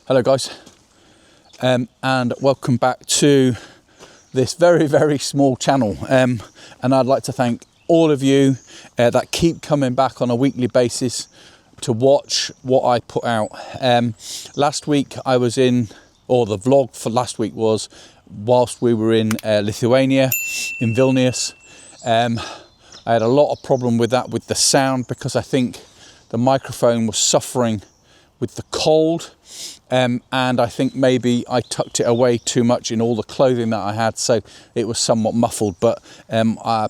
Hello guys, and welcome back to this very, very small channel, and I'd like to thank all of you that keep coming back on a weekly basis to watch what I put out. Last week I was in, or the vlog for last week was whilst we were in Lithuania, in Vilnius. I had a lot of problem with that, with the sound, because I think the microphone was suffering with the cold, and I think maybe I tucked it away too much in all the clothing that I had, so it was somewhat muffled. But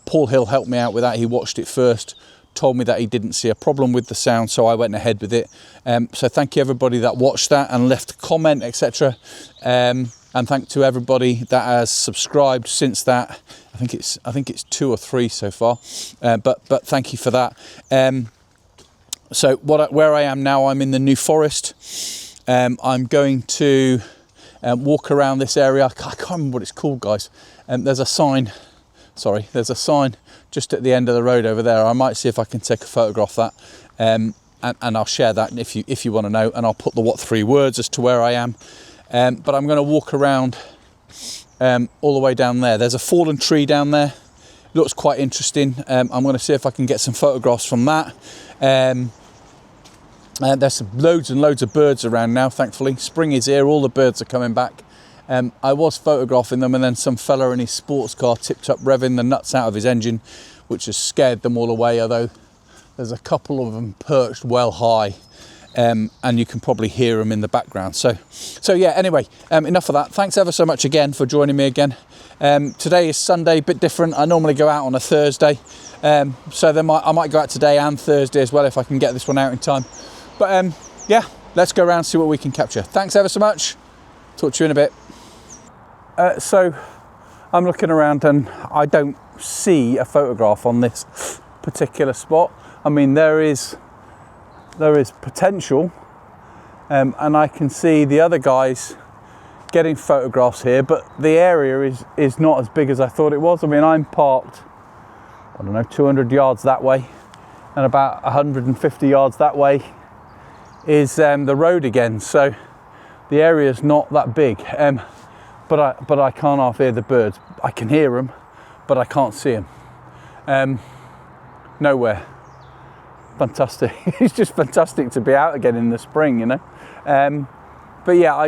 Paul Hill helped me out with that. He watched it first, told me that he didn't see a problem with the sound, so I went ahead with it. So thank you everybody that watched that and left a comment, etc. And thank to everybody that has subscribed since that. I think it's 2 or 3 so far, but thank you for that. So where I am now, I'm in the New Forest. I'm going to walk around this area. I can't remember what it's called, guys. There's a sign just at the end of the road over there. I might see if I can take a photograph of that, and I'll share that if you want to know, and I'll put the 3 words as to where I am. But I'm going to walk around all the way down there. There's a fallen tree down there. Looks quite interesting. I'm going to see if I can get some photographs from that. There's loads and loads of birds around now, thankfully. Spring is here, all the birds are coming back. I was photographing them, and then some fella in his sports car tipped up revving the nuts out of his engine, which has scared them all away, although there's a couple of them perched well high, and you can probably hear them in the background. So yeah, anyway, enough of that. Thanks ever so much again for joining me again. Today is Sunday, a bit different. I normally go out on a Thursday, so I might go out today and Thursday as well if I can get this one out in time. But yeah, let's go around and see what we can capture. Thanks ever so much. Talk to you in a bit. So I'm looking around and I don't see a photograph on this particular spot. I mean, there is potential, and I can see the other guys getting photographs here, but the area is not as big as I thought it was. I mean, I'm parked, I don't know, 200 yards that way, and about 150 yards that way is the road again, so the area is not that big, but I can't half hear the birds. I can hear them, but I can't see them. Nowhere. Fantastic. It's just fantastic to be out again in the spring, you know. But yeah, I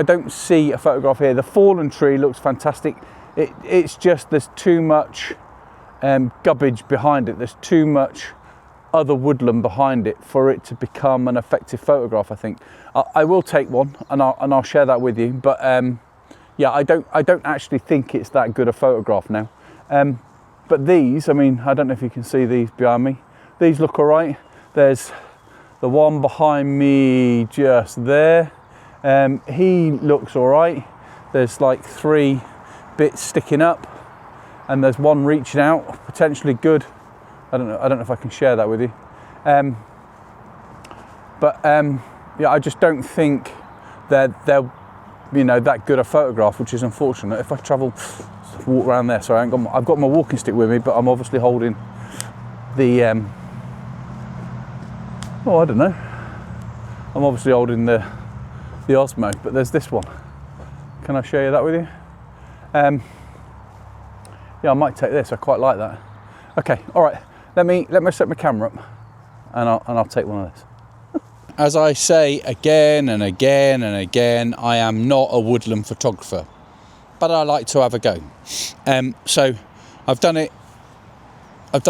don't see a photograph here. The fallen tree looks fantastic. It's just there's too much gubbage behind it. There's too much other woodland behind it for it to become an effective photograph. I think I will take one and I'll share that with you. But yeah, I don't actually think it's that good a photograph now. But these, I mean, I don't know if you can see these behind me. These look all right. There's the one behind me just there. He looks all right. There's like 3 bits sticking up, and there's one reaching out, potentially good. I don't know if I can share that with you. But yeah, I just don't think they're that good a photograph, which is unfortunate. If I walk around there, sorry, I've got my walking stick with me, but I'm obviously holding the I don't know. I'm obviously holding the Osmo, but there's this one. Can I show you that with you? Yeah, I might take this. I quite like that. Okay, all right. Let me set my camera up, and I'll take one of this. As I say again and again and again, I am not a woodland photographer, but I like to have a go. So I've done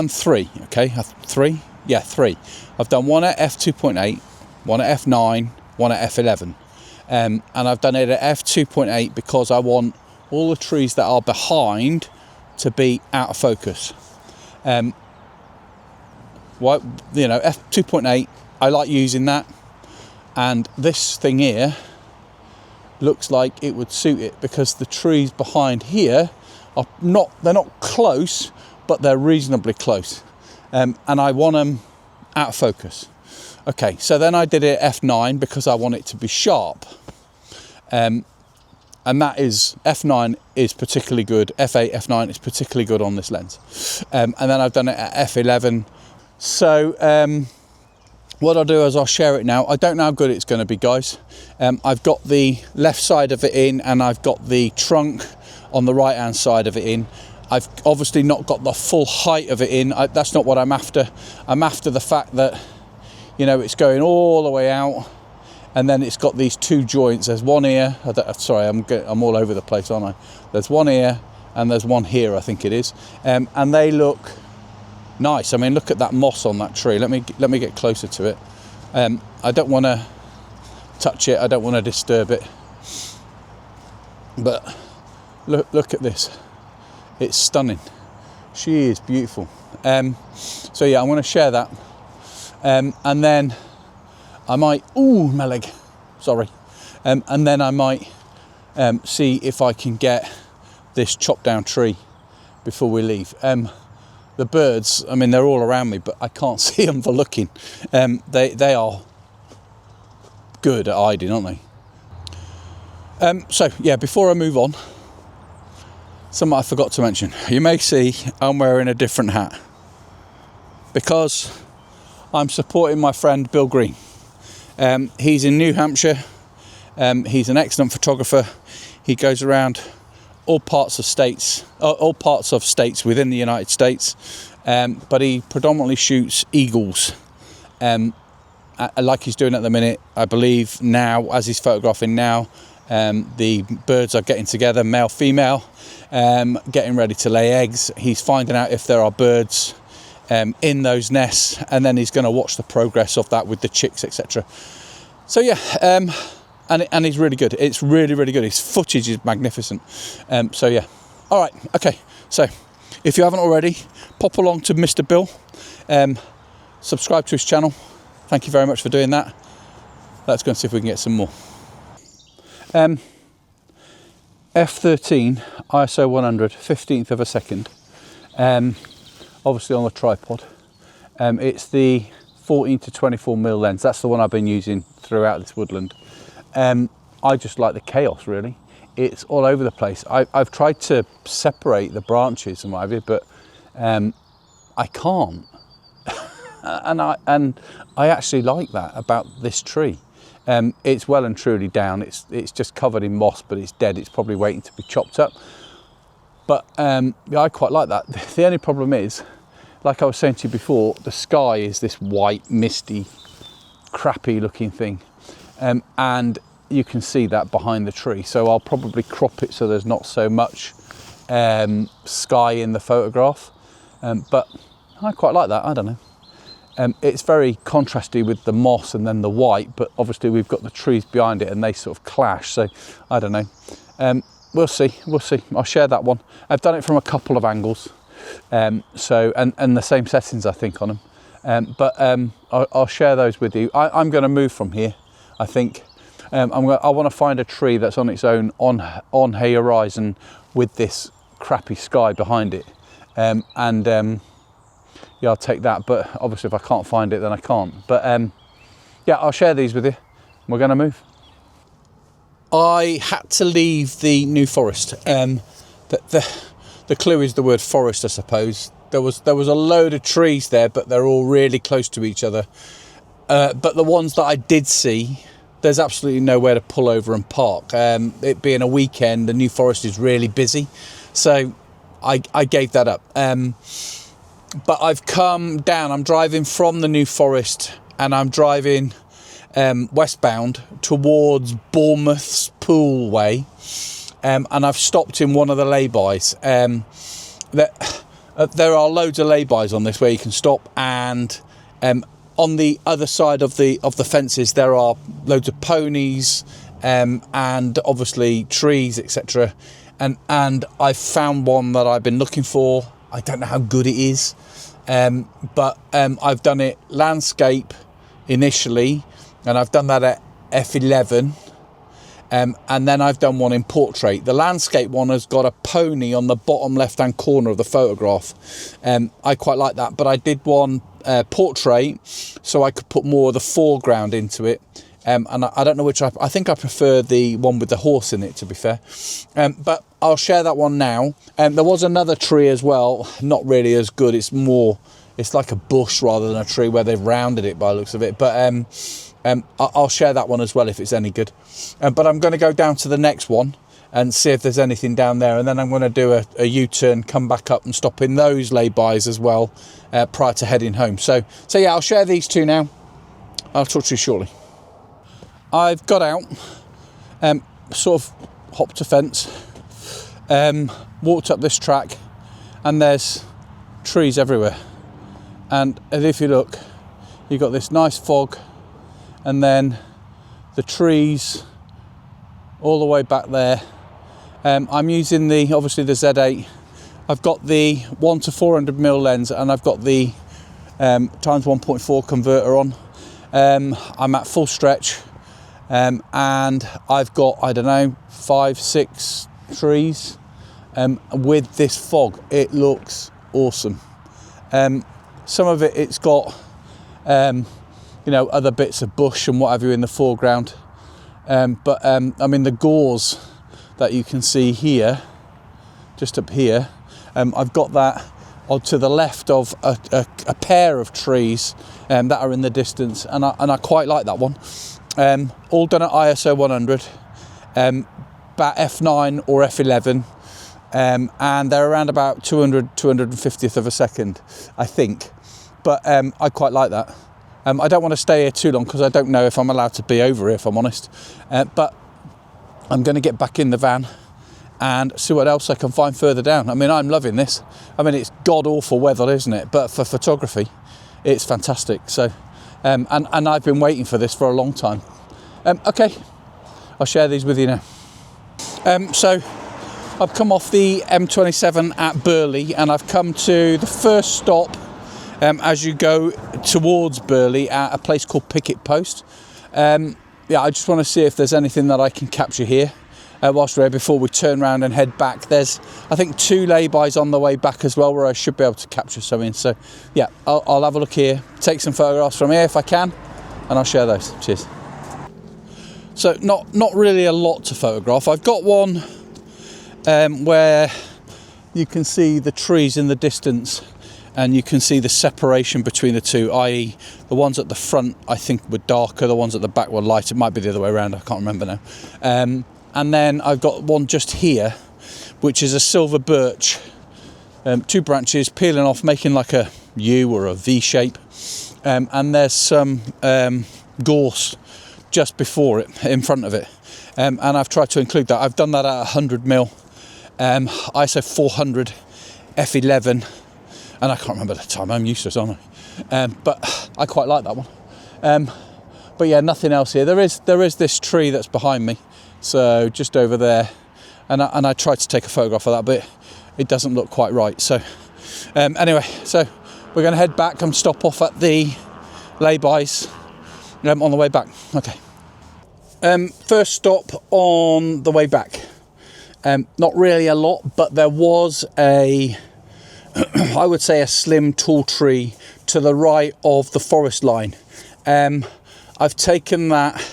3. Okay, 3. Yeah, 3. I've done one at f2.8, one at f9, one at f11, and I've done it at f2.8 because I want all the trees that are behind to be out of focus. f2.8, I like using that, and this thing here looks like it would suit it because the trees behind here they're not close, but they're reasonably close, and I want them out of focus. Okay, so then I did it at f9 because I want it to be sharp, and that is, f9 is particularly good, f8, f9 is particularly good on this lens, and then I've done it at f11. So what I'll do is I'll share it now. I don't know how good it's going to be, guys. I've got the left side of it in, and I've got the trunk on the right hand side of it in. I've obviously not got the full height of it in. That's not what I'm after. I'm after the fact that, you know, it's going all the way out, and then it's got these two joints. There's one here. Sorry, I'm all over the place, aren't I? There's one here, and there's one here, I think it is. And they look nice. I mean, look at that moss on that tree. Let me get closer to it. I don't want to touch it. I don't want to disturb it. But look at this. It's stunning. She is beautiful. So yeah, I'm going to share that. And then I might, my leg, sorry. And then I might see if I can get this chopped down tree before we leave. The birds, I mean, they're all around me, but I can't see them for looking. They are good at hiding, aren't they? So yeah, before I move on, something I forgot to mention. You may see I'm wearing a different hat because I'm supporting my friend Bill Green. He's in New Hampshire. He's an excellent photographer. He goes around all parts of states within the United States, but he predominantly shoots eagles, like he's doing at the minute. I believe now, as he's photographing now, the birds are getting together, male, female, getting ready to lay eggs. He's finding out if there are birds in those nests, and then he's going to watch the progress of that with the chicks, etc. So yeah, and he's really good. It's really, really good. His footage is magnificent. So yeah, all right, okay. So if you haven't already, pop along to Mr. Bill, subscribe to his channel. Thank you very much for doing that. Let's go and see if we can get some more. F13 ISO 100 15th of a second, obviously on the tripod. It's the 14 to 24mm lens. That's the one I've been using throughout this woodland. I just like the chaos, really. It's all over the place. I've tried to separate the branches and what have you, but I can't. and I actually like that about this tree. It's well and truly down. It's just covered in moss, but it's dead. It's probably waiting to be chopped up. But yeah, I quite like that. The only problem is, like I was saying to you before, the sky is this white, misty, crappy looking thing. And you can see that behind the tree. So I'll probably crop it so there's not so much sky in the photograph. But I quite like that. I don't know. It's very contrasty with the moss and then the white, but obviously we've got the trees behind it and they sort of clash. So I don't know. We'll see. I'll share that one. I've done it from a couple of angles. And the same settings, I think, on them. But I'll share those with you. I'm going to move from here, I think. I want to find a tree that's on its own on a horizon with this crappy sky behind it. Yeah, I'll take that, but obviously if I can't find it, then I can't. But yeah, I'll share these with you. We're going to move. I had to leave the New Forest. The clue is the word forest, I suppose. There was a load of trees there, but they're all really close to each other. But the ones that I did see, there's absolutely nowhere to pull over and park. It being a weekend, the New Forest is really busy, so I gave that up. But I've come down. I'm driving from the New Forest, and I'm driving westbound towards Bournemouth's Pool Way, and I've stopped in one of the lay-bys. There are loads of lay-bys on this where you can stop, and on the other side of the fences there are loads of ponies and obviously trees, etc. And I've found one that I've been looking for. I don't know how good it is, but I've done it landscape initially, and I've done that at f11, and then I've done one in portrait. The landscape one has got a pony on the bottom left hand corner of the photograph. I quite like that, but I did one portrait so I could put more of the foreground into it. And I don't know which I think I prefer the one with the horse in it, to be fair. But I'll share that one now. There was another tree as well, not really as good. It's more it's like a bush rather than a tree where they've rounded it by the looks of it. But I'll share that one as well if it's any good. But I'm going to go down to the next one and see if there's anything down there, and then I'm going to do a U-turn, come back up and stop in those laybys as well prior to heading home. So yeah, I'll share these two now. I'll talk to you shortly. I've got out, sort of hopped a fence, walked up this track, and there's trees everywhere. And if you look, you've got this nice fog, and then the trees all the way back there. I'm using obviously the Z8. I've got the 1 to 400mm lens, and I've got the times 1.4 converter on. I'm at full stretch, and I've got, I don't know, 5-6 trees with this fog. It looks awesome. Some of it's got other bits of bush and what have you in the foreground, but I mean the gorse that you can see here, just up here, I've got that to the left of a pair of trees that are in the distance, and I quite like that one. All done at ISO 100, about f9 or f11, and they're around about 250th of a second, I think. But I quite like that. I don't want to stay here too long because I don't know if I'm allowed to be over here, if I'm honest. But I'm going to get back in the van and see what else I can find further down. I mean, I'm loving this. I mean, it's god-awful weather, isn't it? But for photography, it's fantastic. So, and I've been waiting for this for a long time. Okay, I'll share these with you now. So, I've come off the M27 at Burley, and I've come to the first stop as you go towards Burley at a place called Picket Post. Yeah, I just want to see if there's anything that I can capture here whilst we're here before we turn around and head back. There's, I think, 2 laybys on the way back as well where I should be able to capture something. So yeah, I'll have a look here, take some photographs from here if I can, and I'll share those. Cheers. So not really a lot to photograph. I've got one where you can see the trees in the distance, and you can see the separation between the two, i.e. the ones at the front I think were darker, the ones at the back were lighter. It might be the other way around, I can't remember now. And then I've got one just here, which is a silver birch, 2 branches peeling off, making like a U or a V shape, and there's some gorse just before it, in front of it, and I've tried to include that. I've done that at 100mm, ISO 400, f11, and I can't remember the time. I'm useless, aren't I? But I quite like that one. But yeah, nothing else here. There is this tree that's behind me, so just over there, and I tried to take a photograph of that, but it doesn't look quite right. So anyway, so we're going to head back and stop off at the laybys on the way back. Okay. First stop on the way back. Not really a lot, but there was I would say a slim tall tree to the right of the forest line. I've taken that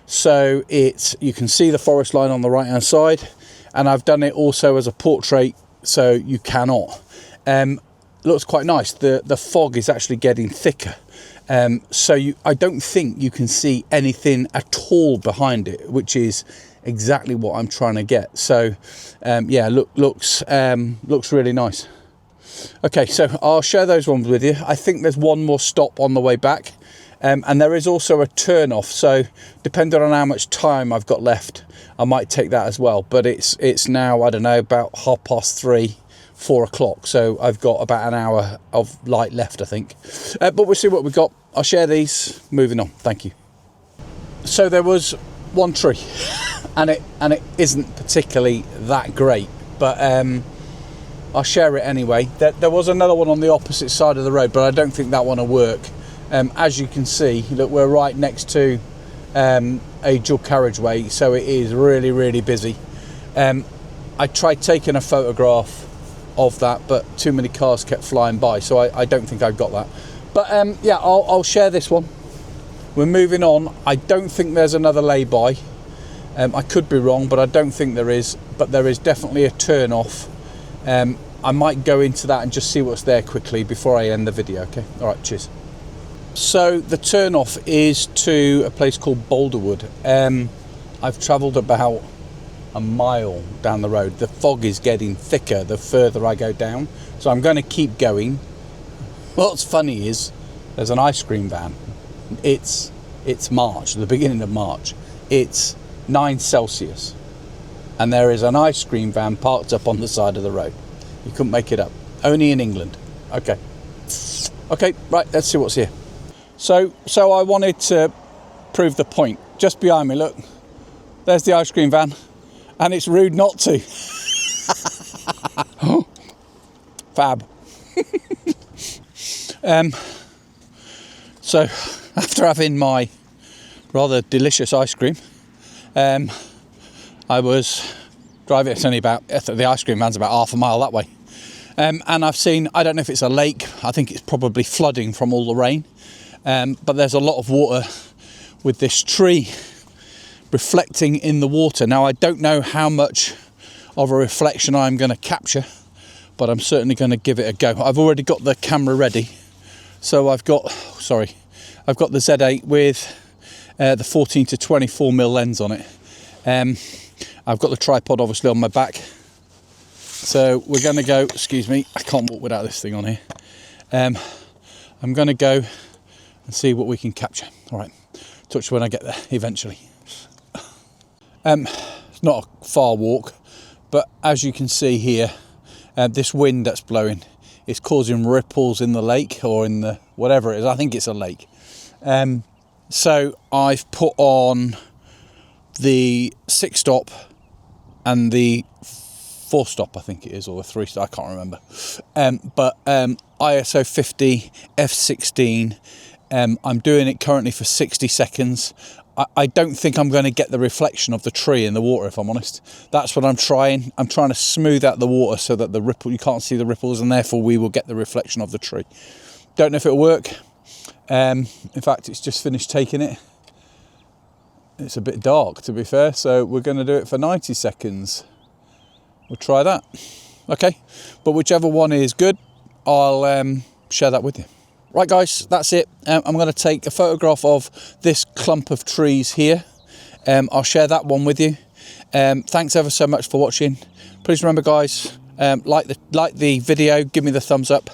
so you can see the forest line on the right hand side, and I've done it also as a portrait so you cannot. Looks quite nice. The fog is actually getting thicker, so I don't think you can see anything at all behind it, which is exactly what I'm trying to get. So yeah, looks really nice. Okay, so I'll share those ones with you. I think there's one more stop on the way back, and there is also a turn off, so depending on how much time I've got left, I might take that as well. But it's now, I don't know, about 3:30, 4 o'clock, so I've got about an hour of light left, I think. But we'll see what we've got. I'll share these. Moving on. Thank you. So there was one tree, and it isn't particularly that great, but I'll share it anyway. There was another one on the opposite side of the road, but I don't think that one will work. As you can see, look, we're right next to a dual carriageway, so it is really, really busy. I tried taking a photograph of that, but too many cars kept flying by, so I don't think I've got that. But yeah, I'll share this one. We're moving on. I don't think there's another lay-by. I could be wrong, but I don't think there is. But there is definitely a turn off. I might go into that and just see what's there quickly before I end the video. Okay, all right, cheers. So the turn off is to a place called Boulderwood. I've travelled about a mile down the road. The fog is getting thicker the further I go down, so I'm going to keep going. What's funny is there's an ice cream van. It's March, the beginning of March. It's 9 Celsius, and there is an ice cream van parked up on the side of the road. You couldn't make it up. Only in England. Okay, right, let's see what's here. So I wanted to prove the point. Just behind me, look, there's the ice cream van, and it's rude not to. Fab. So after having my rather delicious ice cream, I was driving. It's only about, the ice cream van's about half a mile that way, and I've seen, I don't know if it's a lake, I think it's probably flooding from all the rain, but there's a lot of water with this tree reflecting in the water. Now I don't know how much of a reflection I'm going to capture, but I'm certainly going to give it a go. I've already got the camera ready, so I've got the Z8 with the 14 to 24mm lens on it. I've got the tripod obviously on my back, so we're going to go, excuse me, I can't walk without this thing on here. I'm going to go and see what we can capture. All right, touch when I get there eventually. It's not a far walk, but as you can see here, this wind that's blowing is causing ripples in the lake, or in the whatever it is. I think it's a lake. So I've put on the 6-stop and the 4-stop, I think it is, or the 3-stop, I can't remember. But ISO 50 f16. I'm doing it currently for 60 seconds. I don't think I'm going to get the reflection of the tree in the water, if I'm honest. That's what I'm trying. I'm trying to smooth out the water so that the ripple, you can't see the ripples, and therefore we will get the reflection of the tree. Don't know if it'll work. In fact, it's just finished taking it. It's a bit dark, to be fair, so we're going to do it for 90 seconds. We'll try that. Okay, but whichever one is good, I'll share that with you. Right guys, that's it. I'm going to take a photograph of this clump of trees here. I'll share that one with you. Thanks ever so much for watching. Please remember guys, like the video, give me the thumbs up,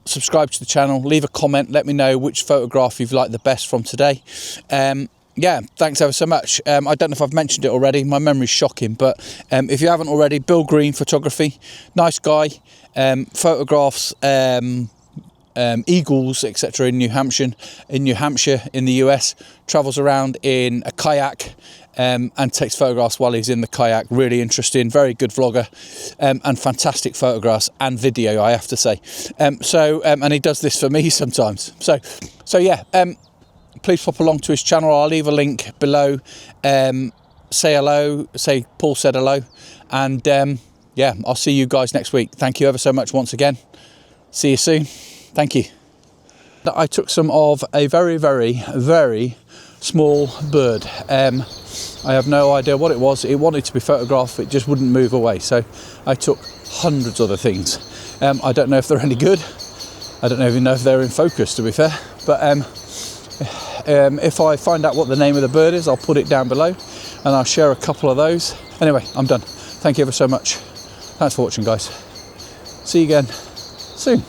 subscribe to the channel, leave a comment, let me know which photograph you've liked the best from today. Yeah, thanks ever so much. I don't know if I've mentioned it already, my memory's shocking, but if you haven't already, Bill Green Photography, nice guy, photographs eagles, etc. in New Hampshire, in the US, travels around in a kayak and takes photographs while he's in the kayak. Really interesting, very good vlogger, and fantastic photographs and video, I have to say. And he does this for me sometimes. So yeah, please pop along to his channel. I'll leave a link below. Say hello, say Paul said hello, and yeah, I'll see you guys next week. Thank you ever so much once again. See you soon. Thank you. I took some of a very, very, very small bird. I have no idea what it was. It wanted to be photographed, it just wouldn't move away. So I took hundreds of other thand I don't know if they're any good. I don't even know if they're in focus, to be fair. But if I find out what the name of the bird is, I'll put it down below and I'll share a couple of those. Anyway, I'm done. Thank you ever so much. Thanks for watching, guys. See you again soon.